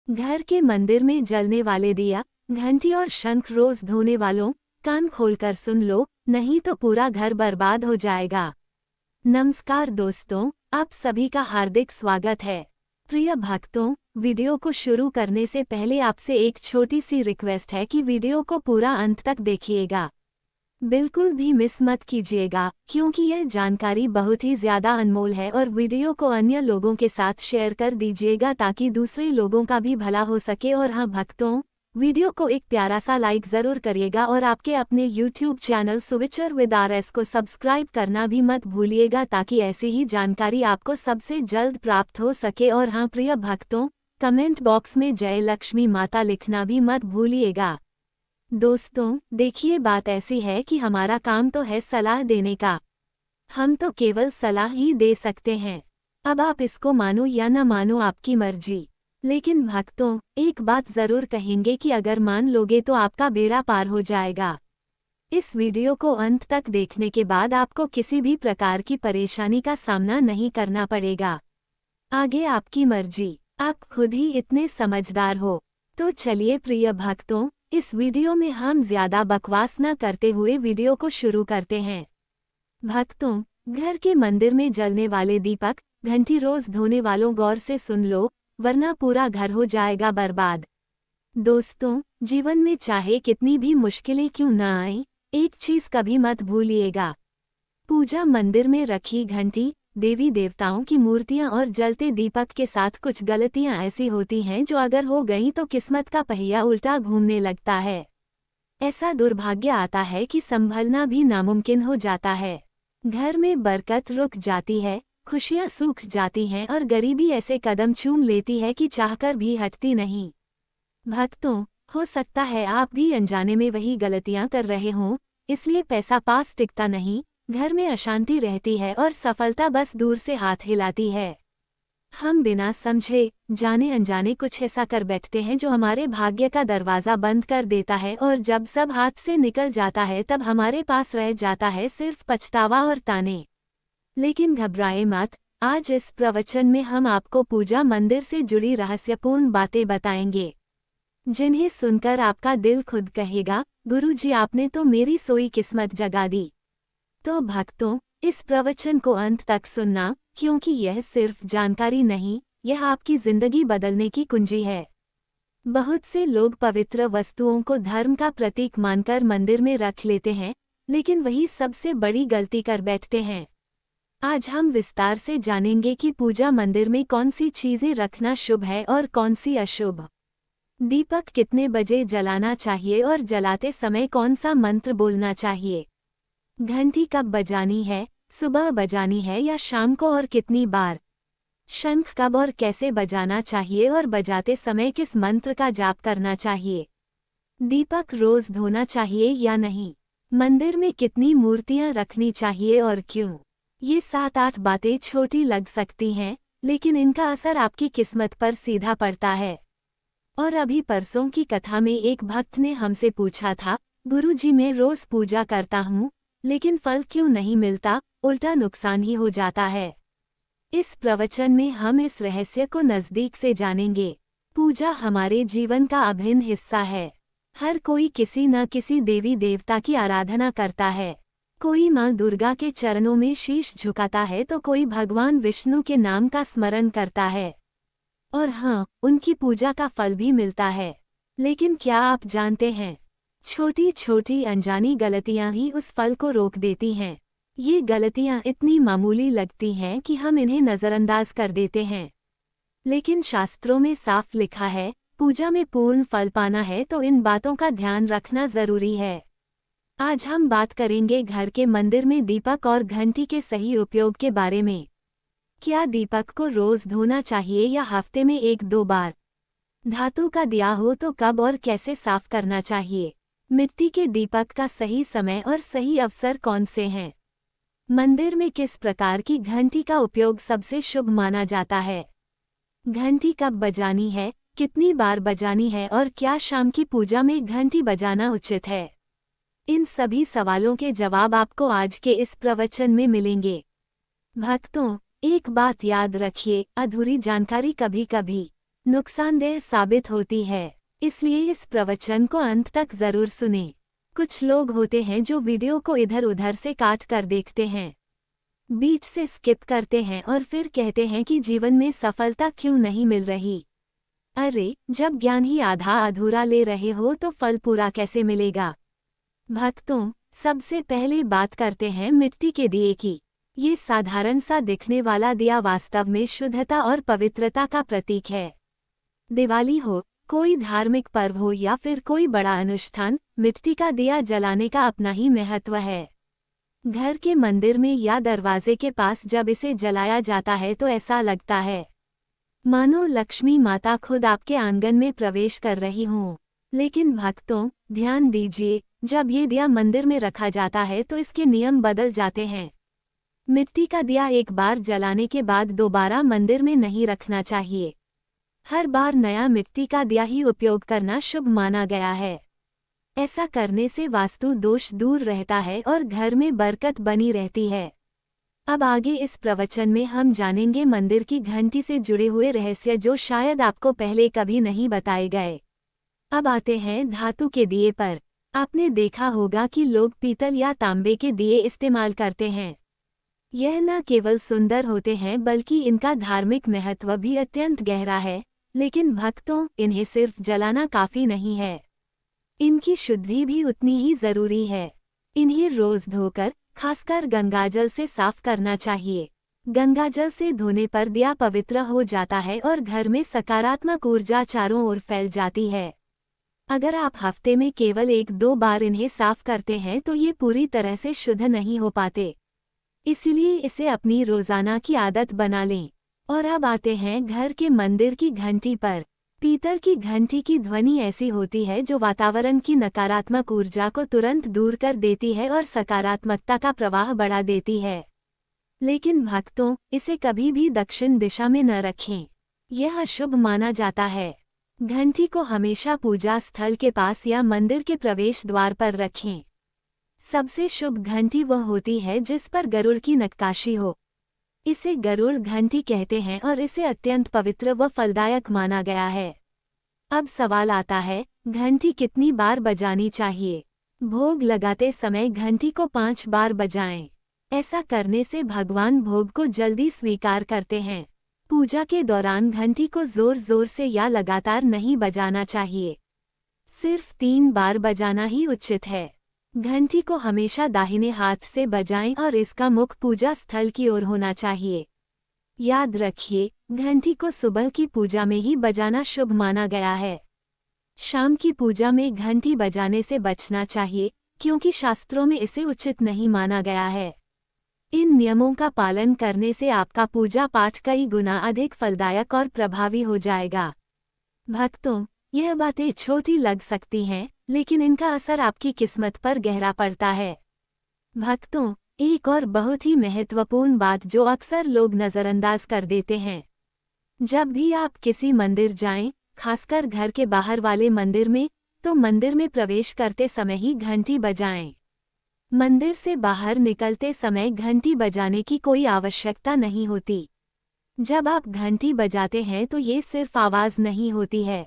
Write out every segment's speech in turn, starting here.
घर के मंदिर में जलने वाले दिया, घंटी और शंख रोज धोने वालों, कान खोलकर सुन लो, नहीं तो पूरा घर बर्बाद हो जाएगा। नमस्कार दोस्तों, आप सभी का हार्दिक स्वागत है। प्रिय भक्तों, वीडियो को शुरू करने से पहले आपसे एक छोटी सी रिक्वेस्ट है कि वीडियो को पूरा अंत तक देखिएगा। बिल्कुल भी मिस मत कीजिएगा, क्योंकि यह जानकारी बहुत ही ज़्यादा अनमोल है और वीडियो को अन्य लोगों के साथ शेयर कर दीजिएगा ताकि दूसरे लोगों का भी भला हो सके। और हाँ भक्तों, वीडियो को एक प्यारा सा लाइक ज़रूर करिएगा और आपके अपने YouTube channel switcher with RS को सब्सक्राइब करना भी मत भूलिएगा ताकि ऐसी ही जानकारी आपको सबसे जल्द प्राप्त हो सके। और हाँ प्रिय भक्तों, कमेंट बॉक्स में जय लक्ष्मी माता लिखना भी मत भूलिएगा। दोस्तों देखिए, बात ऐसी है कि हमारा काम तो है सलाह देने का। हम तो केवल सलाह ही दे सकते हैं। अब आप इसको मानो या न मानो, आपकी मर्जी। लेकिन भक्तों, एक बात ज़रूर कहेंगे कि अगर मान लोगे तो आपका बेड़ा पार हो जाएगा। इस वीडियो को अंत तक देखने के बाद आपको किसी भी प्रकार की परेशानी का सामना नहीं करना पड़ेगा। आगे आपकी मर्जी, आप खुद ही इतने समझदार हो। तो चलिए प्रिय भक्तों, इस वीडियो में हम ज़्यादा बकवास न करते हुए वीडियो को शुरू करते हैं। भक्तों, घर के मंदिर में जलने वाले दीपक, घंटी रोज धोने वालों गौर से सुन लो, वरना पूरा घर हो जाएगा बर्बाद। दोस्तों, जीवन में चाहे कितनी भी मुश्किलें क्यों न आए, एक चीज़ कभी मत भूलिएगा। पूजा मंदिर में रखी घंटी, देवी देवताओं की मूर्तियां और जलते दीपक के साथ कुछ गलतियां ऐसी होती हैं जो अगर हो गई तो किस्मत का पहिया उल्टा घूमने लगता है। ऐसा दुर्भाग्य आता है कि संभलना भी नामुमकिन हो जाता है। घर में बरकत रुक जाती है, खुशियां सूख जाती हैं और गरीबी ऐसे कदम चूम लेती है कि चाहकर भी हटती नहीं। भक्तों, हो सकता है आप भी अनजाने में वही गलतियां कर रहे हों, इसलिए पैसा पास टिकता नहीं, घर में अशांति रहती है और सफलता बस दूर से हाथ हिलाती है। हम बिना समझे जाने अनजाने कुछ ऐसा कर बैठते हैं जो हमारे भाग्य का दरवाज़ा बंद कर देता है और जब सब हाथ से निकल जाता है तब हमारे पास रह जाता है सिर्फ पछतावा और ताने। लेकिन घबराए मत, आज इस प्रवचन में हम आपको पूजा मंदिर से जुड़ी रहस्यपूर्ण बातें बताएंगे, जिन्हें सुनकर आपका दिल खुद कहेगा, गुरुजी आपने तो मेरी सोई किस्मत जगा दी। तो भक्तों, इस प्रवचन को अंत तक सुनना, क्योंकि यह सिर्फ जानकारी नहीं, यह आपकी जिंदगी बदलने की कुंजी है। बहुत से लोग पवित्र वस्तुओं को धर्म का प्रतीक मानकर मंदिर में रख लेते हैं, लेकिन वही सबसे बड़ी गलती कर बैठते हैं। आज हम विस्तार से जानेंगे कि पूजा मंदिर में कौन सी चीजें रखना शुभ है और कौन सी अशुभ। दीपक कितने बजे जलाना चाहिए और जलाते समय कौन सा मंत्र बोलना चाहिए। घंटी कब बजानी है, सुबह बजानी है या शाम को और कितनी बार। शंख कब और कैसे बजाना चाहिए और बजाते समय किस मंत्र का जाप करना चाहिए। दीपक रोज धोना चाहिए या नहीं। मंदिर में कितनी मूर्तियां रखनी चाहिए और क्यों। ये 7-8 बातें छोटी लग सकती हैं, लेकिन इनका असर आपकी किस्मत पर सीधा पड़ता है। और अभी परसों की कथा में एक भक्त ने हमसे पूछा था, गुरुजी मैं रोज पूजा करता हूँ, लेकिन फल क्यों नहीं मिलता, उल्टा नुकसान ही हो जाता है। इस प्रवचन में हम इस रहस्य को नज़दीक से जानेंगे। पूजा हमारे जीवन का अभिन्न हिस्सा है। हर कोई किसी न किसी देवी देवता की आराधना करता है। कोई माँ दुर्गा के चरणों में शीश झुकाता है तो कोई भगवान विष्णु के नाम का स्मरण करता है। और हाँ, उनकी पूजा का फल भी मिलता है। लेकिन क्या आप जानते हैं, छोटी छोटी अनजानी गलतियां ही उस फल को रोक देती हैं। ये गलतियां इतनी मामूली लगती हैं कि हम इन्हें नज़रअंदाज कर देते हैं, लेकिन शास्त्रों में साफ लिखा है, पूजा में पूर्ण फल पाना है तो इन बातों का ध्यान रखना जरूरी है। आज हम बात करेंगे घर के मंदिर में दीपक और घंटी के सही उपयोग के बारे में। क्या दीपक को रोज धोना चाहिए या हफ्ते में 1-2 बार। धातु का दिया हो तो कब और कैसे साफ करना चाहिए। मिट्टी के दीपक का सही समय और सही अवसर कौन से हैं। मंदिर में किस प्रकार की घंटी का उपयोग सबसे शुभ माना जाता है। घंटी कब बजानी है, कितनी बार बजानी है और क्या शाम की पूजा में घंटी बजाना उचित है। इन सभी सवालों के जवाब आपको आज के इस प्रवचन में मिलेंगे। भक्तों, एक बात याद रखिए, अधूरी जानकारी कभी कभी नुकसानदेह साबित होती है। इसलिए इस प्रवचन को अंत तक जरूर सुनें। कुछ लोग होते हैं जो वीडियो को इधर उधर से काट कर देखते हैं, बीच से स्किप करते हैं और फिर कहते हैं कि जीवन में सफलता क्यों नहीं मिल रही। अरे, जब ज्ञान ही आधा अधूरा ले रहे हो तो फल पूरा कैसे मिलेगा। भक्तों, सबसे पहले बात करते हैं मिट्टी के दिए की। ये साधारण सा दिखने वाला दिया वास्तव में शुद्धता और पवित्रता का प्रतीक है। दिवाली हो, कोई धार्मिक पर्व हो या फिर कोई बड़ा अनुष्ठान, मिट्टी का दिया जलाने का अपना ही महत्व है। घर के मंदिर में या दरवाजे के पास जब इसे जलाया जाता है तो ऐसा लगता है मानो लक्ष्मी माता खुद आपके आंगन में प्रवेश कर रही हों। लेकिन भक्तों, ध्यान दीजिए, जब ये दिया मंदिर में रखा जाता है तो इसके नियम बदल जाते हैं। मिट्टी का दिया एक बार जलाने के बाद दोबारा मंदिर में नहीं रखना चाहिए। हर बार नया मिट्टी का दिया ही उपयोग करना शुभ माना गया है। ऐसा करने से वास्तु दोष दूर रहता है और घर में बरकत बनी रहती है। अब आगे इस प्रवचन में हम जानेंगे मंदिर की घंटी से जुड़े हुए रहस्य जो शायद आपको पहले कभी नहीं बताए गए। अब आते हैं धातु के दिए पर। आपने देखा होगा कि लोग पीतल या तांबे के दिए इस्तेमाल करते हैं। यह न केवल सुंदर होते हैं बल्कि इनका धार्मिक महत्व भी अत्यंत गहरा है। लेकिन भक्तों, इन्हें सिर्फ जलाना काफी नहीं है, इनकी शुद्धि भी उतनी ही जरूरी है। इन्हें रोज धोकर, खासकर गंगाजल से साफ करना चाहिए। गंगाजल से धोने पर दिया पवित्र हो जाता है और घर में सकारात्मक ऊर्जा चारों ओर फैल जाती है। अगर आप हफ्ते में केवल 1-2 बार इन्हें साफ करते हैं तो ये पूरी तरह से शुद्ध नहीं हो पाते। इसलिए इसे अपनी रोजाना की आदत बना लें। और अब आते हैं घर के मंदिर की घंटी पर। पीतल की घंटी की ध्वनि ऐसी होती है जो वातावरण की नकारात्मक ऊर्जा को तुरंत दूर कर देती है और सकारात्मकता का प्रवाह बढ़ा देती है। लेकिन भक्तों, इसे कभी भी दक्षिण दिशा में न रखें, यह अशुभ माना जाता है। घंटी को हमेशा पूजा स्थल के पास या मंदिर के प्रवेश द्वार पर रखें। सबसे शुभ घंटी वह होती है जिस पर गरुड़ की नक्काशी हो। इसे गरुड़ घंटी कहते हैं और इसे अत्यंत पवित्र व फलदायक माना गया है। अब सवाल आता है, घंटी कितनी बार बजानी चाहिए। भोग लगाते समय घंटी को 5 बार बजाएं। ऐसा करने से भगवान भोग को जल्दी स्वीकार करते हैं। पूजा के दौरान घंटी को जोर जोर से या लगातार नहीं बजाना चाहिए, सिर्फ 3 बार बजाना ही उचित है। घंटी को हमेशा दाहिने हाथ से बजाएं और इसका मुख पूजा स्थल की ओर होना चाहिए। याद रखिए, घंटी को सुबह की पूजा में ही बजाना शुभ माना गया है। शाम की पूजा में घंटी बजाने से बचना चाहिए क्योंकि शास्त्रों में इसे उचित नहीं माना गया है। इन नियमों का पालन करने से आपका पूजा पाठ कई गुना अधिक फलदायक और प्रभावी हो जाएगा। भक्तों, यह बातें छोटी लग सकती हैं, लेकिन इनका असर आपकी किस्मत पर गहरा पड़ता है। भक्तों, एक और बहुत ही महत्वपूर्ण बात जो अक्सर लोग नज़रअंदाज कर देते हैं। जब भी आप किसी मंदिर जाएं, खासकर घर के बाहर वाले मंदिर में, तो मंदिर में प्रवेश करते समय ही घंटी बजाएं। मंदिर से बाहर निकलते समय घंटी बजाने की कोई आवश्यकता नहीं होती। जब आप घंटी बजाते हैं तो ये सिर्फ आवाज़ नहीं होती है,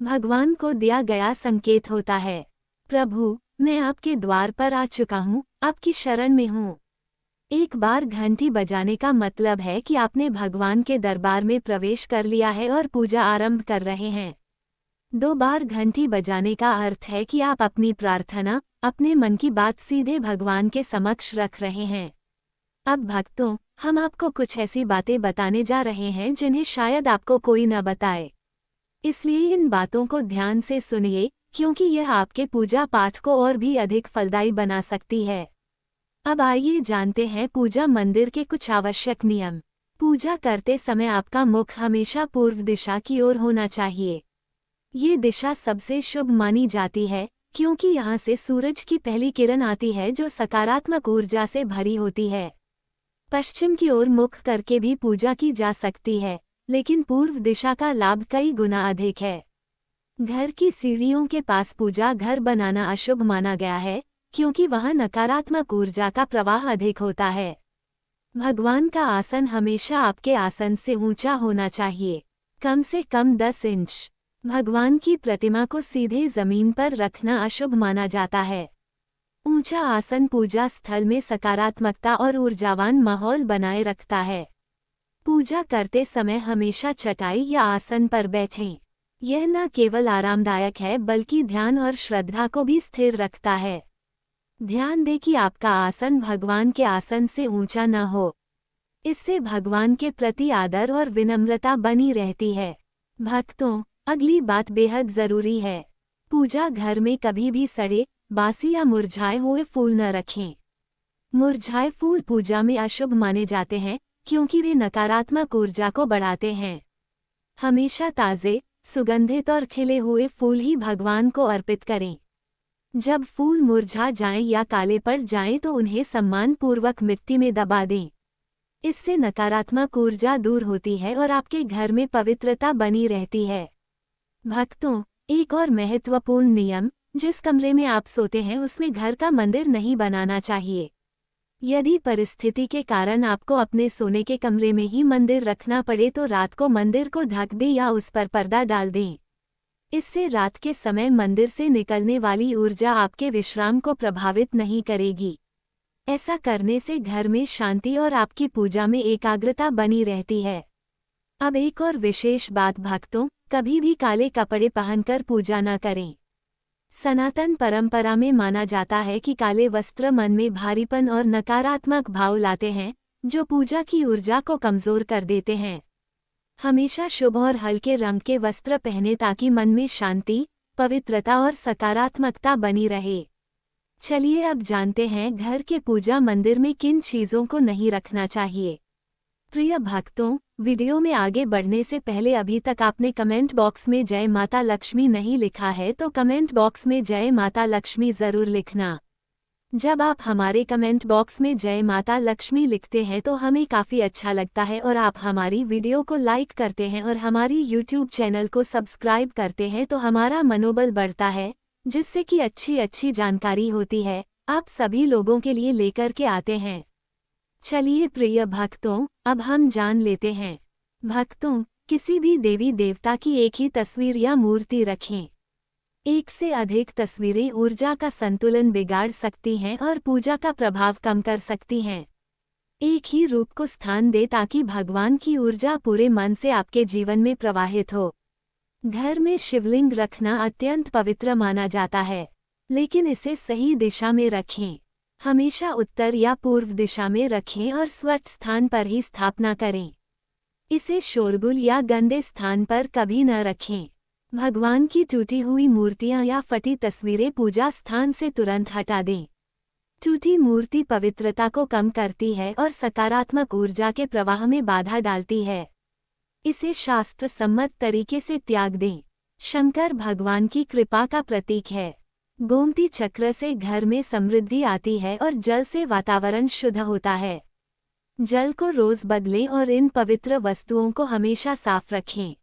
भगवान को दिया गया संकेत होता है। प्रभु, मैं आपके द्वार पर आ चुका हूँ, आपकी शरण में हूँ। एक बार घंटी बजाने का मतलब है कि आपने भगवान के दरबार में प्रवेश कर लिया है और पूजा आरंभ कर रहे हैं। 2 बार घंटी बजाने का अर्थ है कि आप अपनी प्रार्थना, अपने मन की बात सीधे भगवान के समक्ष रख रहे हैं। अब भक्तों, हम आपको कुछ ऐसी बातें बताने जा रहे हैं जिन्हें शायद आपको कोई न बताए। इसलिए इन बातों को ध्यान से सुनिए, क्योंकि यह आपके पूजा पाठ को और भी अधिक फलदायी बना सकती है। अब आइए जानते हैं पूजा मंदिर के कुछ आवश्यक नियम। पूजा करते समय आपका मुख हमेशा पूर्व दिशा की ओर होना चाहिए। ये दिशा सबसे शुभ मानी जाती है क्योंकि यहाँ से सूरज की पहली किरण आती है जो सकारात्मक ऊर्जा से भरी होती है। पश्चिम की ओर मुख करके भी पूजा की जा सकती है, लेकिन पूर्व दिशा का लाभ कई गुना अधिक है। घर की सीढ़ियों के पास पूजा घर बनाना अशुभ माना गया है क्योंकि वहाँ नकारात्मक ऊर्जा का प्रवाह अधिक होता है। भगवान का आसन हमेशा आपके आसन से ऊंचा होना चाहिए। कम से कम 10 इंच। भगवान की प्रतिमा को सीधे जमीन पर रखना अशुभ माना जाता है। ऊंचा आसन पूजा स्थल में सकारात्मकता और ऊर्जावान माहौल बनाए रखता है। पूजा करते समय हमेशा चटाई या आसन पर बैठें। यह न केवल आरामदायक है बल्कि ध्यान और श्रद्धा को भी स्थिर रखता है। ध्यान दें कि आपका आसन भगवान के आसन से ऊंचा न हो। इससे भगवान के प्रति आदर और विनम्रता बनी रहती है। भक्तों, अगली बात बेहद जरूरी है। पूजा घर में कभी भी सड़े, बासी या मुरझाए हुए फूल न रखें। मुरझाए फूल पूजा में अशुभ माने जाते हैं क्योंकि वे नकारात्मक ऊर्जा को बढ़ाते हैं। हमेशा ताज़े, सुगंधित और खिले हुए फूल ही भगवान को अर्पित करें। जब फूल मुरझा जाएं या काले पड़ जाएं तो उन्हें सम्मानपूर्वक मिट्टी में दबा दें। इससे नकारात्मक ऊर्जा दूर होती है और आपके घर में पवित्रता बनी रहती है। भक्तों, एक और महत्वपूर्ण नियम, जिस कमरे में आप सोते हैं उसमें घर का मंदिर नहीं बनाना चाहिए। यदि परिस्थिति के कारण आपको अपने सोने के कमरे में ही मंदिर रखना पड़े तो रात को मंदिर को ढक दें या उस पर पर्दा डाल दें। इससे रात के समय मंदिर से निकलने वाली ऊर्जा आपके विश्राम को प्रभावित नहीं करेगी। ऐसा करने से घर में शांति और आपकी पूजा में एकाग्रता बनी रहती है। अब एक और विशेष बात भक्तों, कभी भी काले कपड़े पहनकर पूजा न करें। सनातन परंपरा में माना जाता है कि काले वस्त्र मन में भारीपन और नकारात्मक भाव लाते हैं, जो पूजा की ऊर्जा को कमजोर कर देते हैं। हमेशा शुभ और हल्के रंग के वस्त्र पहने ताकि मन में शांति, पवित्रता और सकारात्मकता बनी रहे। चलिए अब जानते हैं घर के पूजा मंदिर में किन चीज़ों को नहीं रखना चाहिए। प्रिय भक्तों, वीडियो में आगे बढ़ने से पहले अभी तक आपने कमेंट बॉक्स में जय माता लक्ष्मी नहीं लिखा है तो कमेंट बॉक्स में जय माता लक्ष्मी ज़रूर लिखना। जब आप हमारे कमेंट बॉक्स में जय माता लक्ष्मी लिखते हैं तो हमें काफ़ी अच्छा लगता है और आप हमारी वीडियो को लाइक करते हैं और हमारी यूट्यूब चैनल को सब्सक्राइब करते हैं तो हमारा मनोबल बढ़ता है, जिससे कि अच्छी जानकारी होती है, आप सभी लोगों के लिए लेकर के आते हैं। चलिए प्रिय भक्तों, अब हम जान लेते हैं। भक्तों, किसी भी देवी देवता की एक ही तस्वीर या मूर्ति रखें। एक से अधिक तस्वीरें ऊर्जा का संतुलन बिगाड़ सकती हैं और पूजा का प्रभाव कम कर सकती हैं। एक ही रूप को स्थान दे ताकि भगवान की ऊर्जा पूरे मन से आपके जीवन में प्रवाहित हो। घर में शिवलिंग रखना अत्यंत पवित्र माना जाता है, लेकिन इसे सही दिशा में रखें। हमेशा उत्तर या पूर्व दिशा में रखें और स्वच्छ स्थान पर ही स्थापना करें। इसे शोरगुल या गंदे स्थान पर कभी न रखें। भगवान की टूटी हुई मूर्तियां या फटी तस्वीरें पूजा स्थान से तुरंत हटा दें। टूटी मूर्ति पवित्रता को कम करती है और सकारात्मक ऊर्जा के प्रवाह में बाधा डालती है। इसे शास्त्र सम्मत तरीके से त्याग दें। शंकर भगवान की कृपा का प्रतीक है। गोमती चक्र से घर में समृद्धि आती है और जल से वातावरण शुद्ध होता है। जल को रोज बदलें और इन पवित्र वस्तुओं को हमेशा साफ रखें।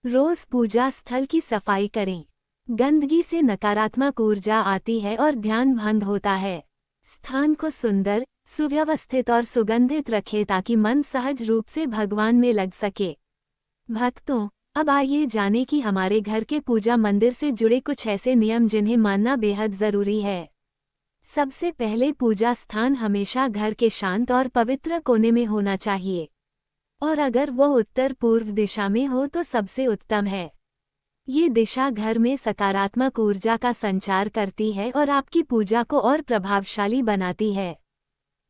रोज पूजा स्थल की सफाई करें। गंदगी से नकारात्मक ऊर्जा आती है और ध्यान भंग होता है। स्थान को सुंदर, सुव्यवस्थित और सुगंधित रखें ताकि मन सहज रूप से भगवान में लग सके। भक्तों, अब आइए जानें कि हमारे घर के पूजा मंदिर से जुड़े कुछ ऐसे नियम जिन्हें मानना बेहद ज़रूरी है। सबसे पहले, पूजा स्थान हमेशा घर के शांत और पवित्र कोने में होना चाहिए, और अगर वो उत्तर पूर्व दिशा में हो तो सबसे उत्तम है। ये दिशा घर में सकारात्मक ऊर्जा का संचार करती है और आपकी पूजा को और प्रभावशाली बनाती है।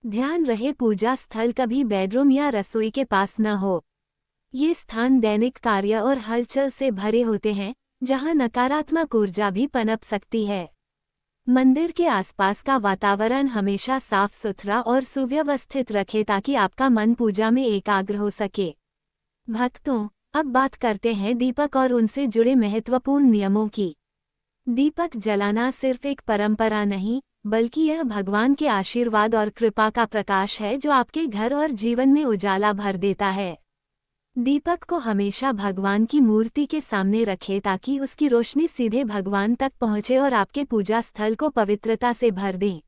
ध्यान रहे, पूजा स्थल कभी बेडरूम या रसोई के पास न हो। ये स्थान दैनिक कार्य और हलचल से भरे होते हैं, जहां नकारात्मक ऊर्जा भी पनप सकती है। मंदिर के आसपास का वातावरण हमेशा साफ सुथरा और सुव्यवस्थित रखें ताकि आपका मन पूजा में एकाग्र हो सके। भक्तों, अब बात करते हैं दीपक और उनसे जुड़े महत्वपूर्ण नियमों की। दीपक जलाना सिर्फ एक परंपरा नहीं, बल्कि यह भगवान के आशीर्वाद और कृपा का प्रकाश है जो आपके घर और जीवन में उजाला भर देता है। दीपक को हमेशा भगवान की मूर्ति के सामने रखें ताकि उसकी रोशनी सीधे भगवान तक पहुंचे और आपके पूजा स्थल को पवित्रता से भर दें।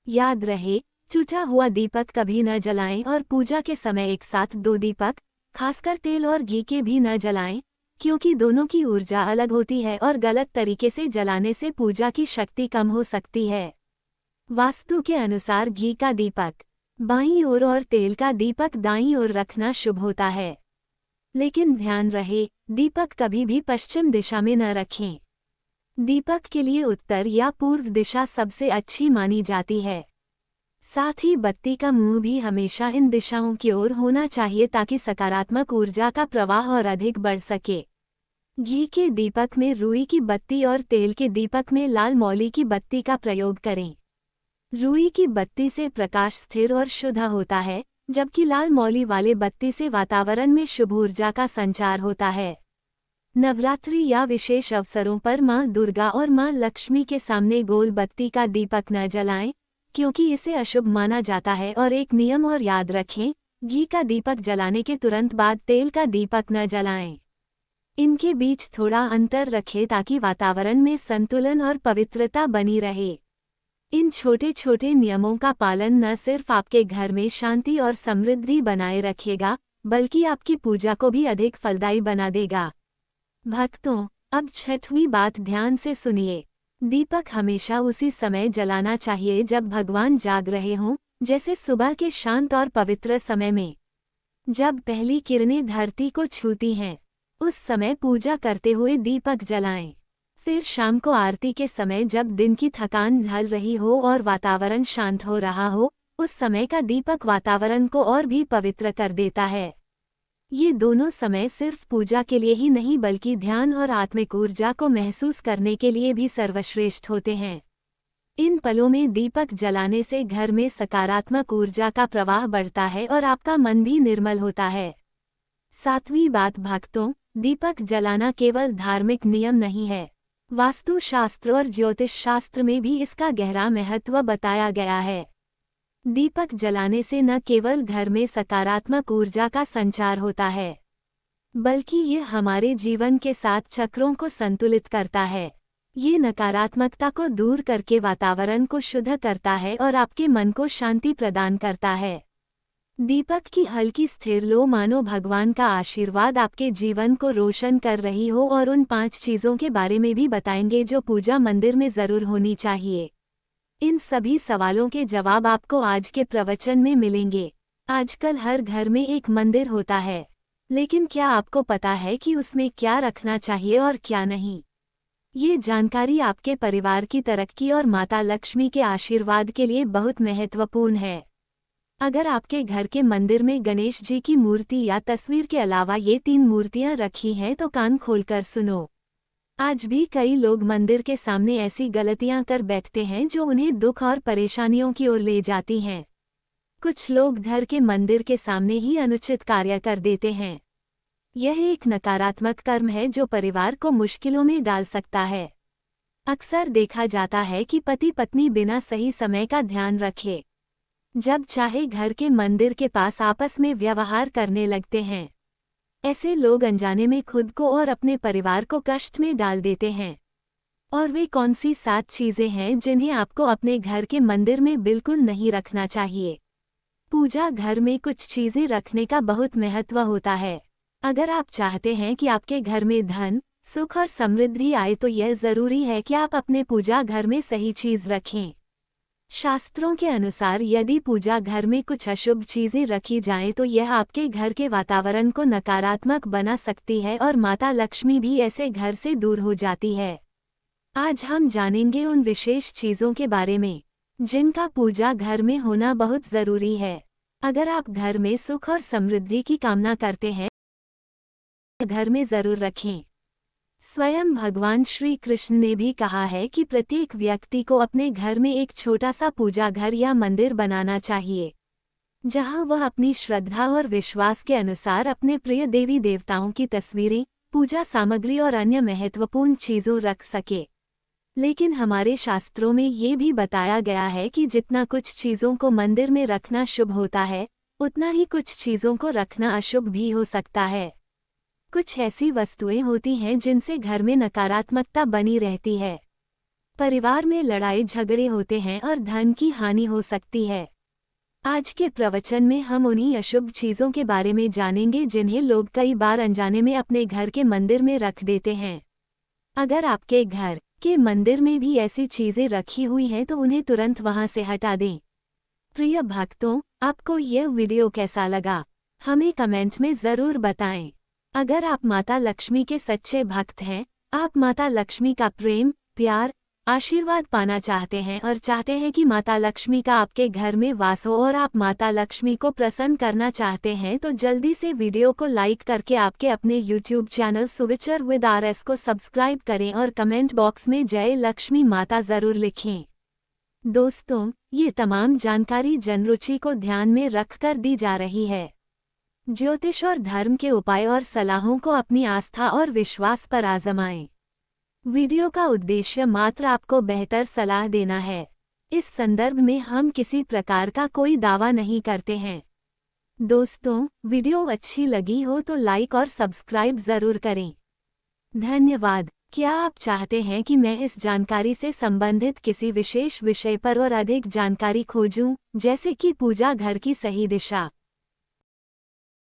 याद रहे, टूटा हुआ दीपक कभी न जलाएं और पूजा के समय एक साथ 2 दीपक, खासकर तेल और घी के भी न जलाएं, क्योंकि दोनों की ऊर्जा अलग होती है और गलत तरीके से जलाने से पूजा की शक्ति कम हो सकती है। वास्तु के अनुसार घी का दीपक बाईं ओर और तेल का दीपक दाईं ओर रखना शुभ होता है। लेकिन ध्यान रहे, दीपक कभी भी पश्चिम दिशा में न रखें। दीपक के लिए उत्तर या पूर्व दिशा सबसे अच्छी मानी जाती है। साथ ही बत्ती का मुंह भी हमेशा इन दिशाओं की ओर होना चाहिए ताकि सकारात्मक ऊर्जा का प्रवाह और अधिक बढ़ सके। घी के दीपक में रुई की बत्ती और तेल के दीपक में लाल मौली की बत्ती का प्रयोग करें। रुई की बत्ती से प्रकाश स्थिर और शुद्ध होता है, जबकि लाल मौली वाले बत्ती से वातावरण में शुभ ऊर्जा का संचार होता है। नवरात्रि या विशेष अवसरों पर मां दुर्गा और मां लक्ष्मी के सामने गोल बत्ती का दीपक न जलाएं, क्योंकि इसे अशुभ माना जाता है। और एक नियम और याद रखें, घी का दीपक जलाने के तुरंत बाद तेल का दीपक न जलाएं। इनके बीच थोड़ा अंतर रखें ताकि वातावरण में संतुलन और पवित्रता बनी रहे। इन छोटे छोटे नियमों का पालन न सिर्फ आपके घर में शांति और समृद्धि बनाए रखेगा, बल्कि आपकी पूजा को भी अधिक फलदायी बना देगा। भक्तों, अब छठवीं बात ध्यान से सुनिए। दीपक हमेशा उसी समय जलाना चाहिए जब भगवान जाग रहे हों, जैसे सुबह के शांत और पवित्र समय में। जब पहली किरणें धरती को छूती हैं, उस समय पूजा करते हुए दीपक जलाएं। फिर शाम को आरती के समय जब दिन की थकान ढल रही हो और वातावरण शांत हो रहा हो, उस समय का दीपक वातावरण को और भी पवित्र कर देता है। ये दोनों समय सिर्फ पूजा के लिए ही नहीं बल्कि ध्यान और आत्मिक ऊर्जा को महसूस करने के लिए भी सर्वश्रेष्ठ होते हैं। इन पलों में दीपक जलाने से घर में सकारात्मक ऊर्जा का प्रवाह बढ़ता है और आपका मन भी निर्मल होता है। सातवीं बात भक्तों, दीपक जलाना केवल धार्मिक नियम नहीं है। वास्तु शास्त्र और ज्योतिष शास्त्र में भी इसका गहरा महत्व बताया गया है। दीपक जलाने से न केवल घर में सकारात्मक ऊर्जा का संचार होता है, बल्कि ये हमारे जीवन के 7 चक्रों को संतुलित करता है। ये नकारात्मकता को दूर करके वातावरण को शुद्ध करता है और आपके मन को शांति प्रदान करता है। दीपक की हल्की स्थिर लो मानो भगवान का आशीर्वाद आपके जीवन को रोशन कर रही हो। और उन 5 चीज़ों के बारे में भी बताएंगे जो पूजा मंदिर में ज़रूर होनी चाहिए। इन सभी सवालों के जवाब आपको आज के प्रवचन में मिलेंगे। आजकल हर घर में एक मंदिर होता है, लेकिन क्या आपको पता है कि उसमें क्या रखना चाहिए और क्या नहीं? ये जानकारी आपके परिवार की तरक्की और माता लक्ष्मी के आशीर्वाद के लिए बहुत महत्वपूर्ण है। अगर आपके घर के मंदिर में गणेश जी की मूर्ति या तस्वीर के अलावा ये 3 मूर्तियां रखी हैं तो कान खोलकर सुनो। आज भी कई लोग मंदिर के सामने ऐसी गलतियां कर बैठते हैं जो उन्हें दुख और परेशानियों की ओर ले जाती हैं। कुछ लोग घर के मंदिर के सामने ही अनुचित कार्य कर देते हैं। यह एक नकारात्मक कर्म है जो परिवार को मुश्किलों में डाल सकता है। अक्सर देखा जाता है कि पति पत्नी बिना सही समय का ध्यान रखे जब चाहे घर के मंदिर के पास आपस में व्यवहार करने लगते हैं। ऐसे लोग अनजाने में खुद को और अपने परिवार को कष्ट में डाल देते हैं। और वे कौन सी 7 चीज़ें हैं जिन्हें आपको अपने घर के मंदिर में बिल्कुल नहीं रखना चाहिए? पूजा घर में कुछ चीज़ें रखने का बहुत महत्व होता है। अगर आप चाहते हैं कि आपके घर में धन, सुख और समृद्धि आए तो यह ज़रूरी है कि आप अपने पूजा घर में सही चीज़ रखें। शास्त्रों के अनुसार यदि पूजा घर में कुछ अशुभ चीज़ें रखी जाएं तो यह आपके घर के वातावरण को नकारात्मक बना सकती है और माता लक्ष्मी भी ऐसे घर से दूर हो जाती है। आज हम जानेंगे उन विशेष चीज़ों के बारे में जिनका पूजा घर में होना बहुत ज़रूरी है। अगर आप घर में सुख और समृद्धि की कामना करते हैं, घर में ज़रूर रखें। स्वयं भगवान श्री कृष्ण ने भी कहा है कि प्रत्येक व्यक्ति को अपने घर में एक छोटा सा पूजा घर या मंदिर बनाना चाहिए, जहां वह अपनी श्रद्धा और विश्वास के अनुसार अपने प्रिय देवी देवताओं की तस्वीरें, पूजा सामग्री और अन्य महत्वपूर्ण चीज़ों रख सके। लेकिन हमारे शास्त्रों में ये भी बताया गया है कि जितना कुछ चीज़ों को मंदिर में रखना शुभ होता है, उतना ही कुछ चीज़ों को रखना अशुभ भी हो सकता है। कुछ ऐसी वस्तुएं होती हैं जिनसे घर में नकारात्मकता बनी रहती है। परिवार में लड़ाई झगड़े होते हैं और धन की हानि हो सकती है। आज के प्रवचन में हम उन्हीं अशुभ चीजों के बारे में जानेंगे जिन्हें लोग कई बार अनजाने में अपने घर के मंदिर में रख देते हैं। अगर आपके घर के मंदिर में भी ऐसी चीजें रखी हुई हैं तो उन्हें तुरंत वहां से हटा दें। प्रिय भक्तों, आपको यह वीडियो कैसा लगा हमें कमेंट में जरूर बताएं। अगर आप माता लक्ष्मी के सच्चे भक्त हैं, आप माता लक्ष्मी का प्रेम, प्यार, आशीर्वाद पाना चाहते हैं और चाहते हैं कि माता लक्ष्मी का आपके घर में वास हो और आप माता लक्ष्मी को प्रसन्न करना चाहते हैं, तो जल्दी से वीडियो को लाइक करके आपके अपने YouTube चैनल सुविचार विद RS को सब्सक्राइब करें और कमेंट बॉक्स में जय लक्ष्मी माता जरूर लिखें। दोस्तों, ये तमाम जानकारी जनरुचि को ध्यान में रखकर दी जा रही है। ज्योतिष और धर्म के उपाय और सलाहों को अपनी आस्था और विश्वास पर आजमाएं। वीडियो का उद्देश्य मात्र आपको बेहतर सलाह देना है। इस संदर्भ में हम किसी प्रकार का कोई दावा नहीं करते हैं। दोस्तों, वीडियो अच्छी लगी हो तो लाइक और सब्सक्राइब जरूर करें। धन्यवाद। क्या आप चाहते हैं कि मैं इस जानकारी से संबंधित किसी विशेष विषय पर और अधिक जानकारी खोजूं, जैसे कि पूजा घर की सही दिशा?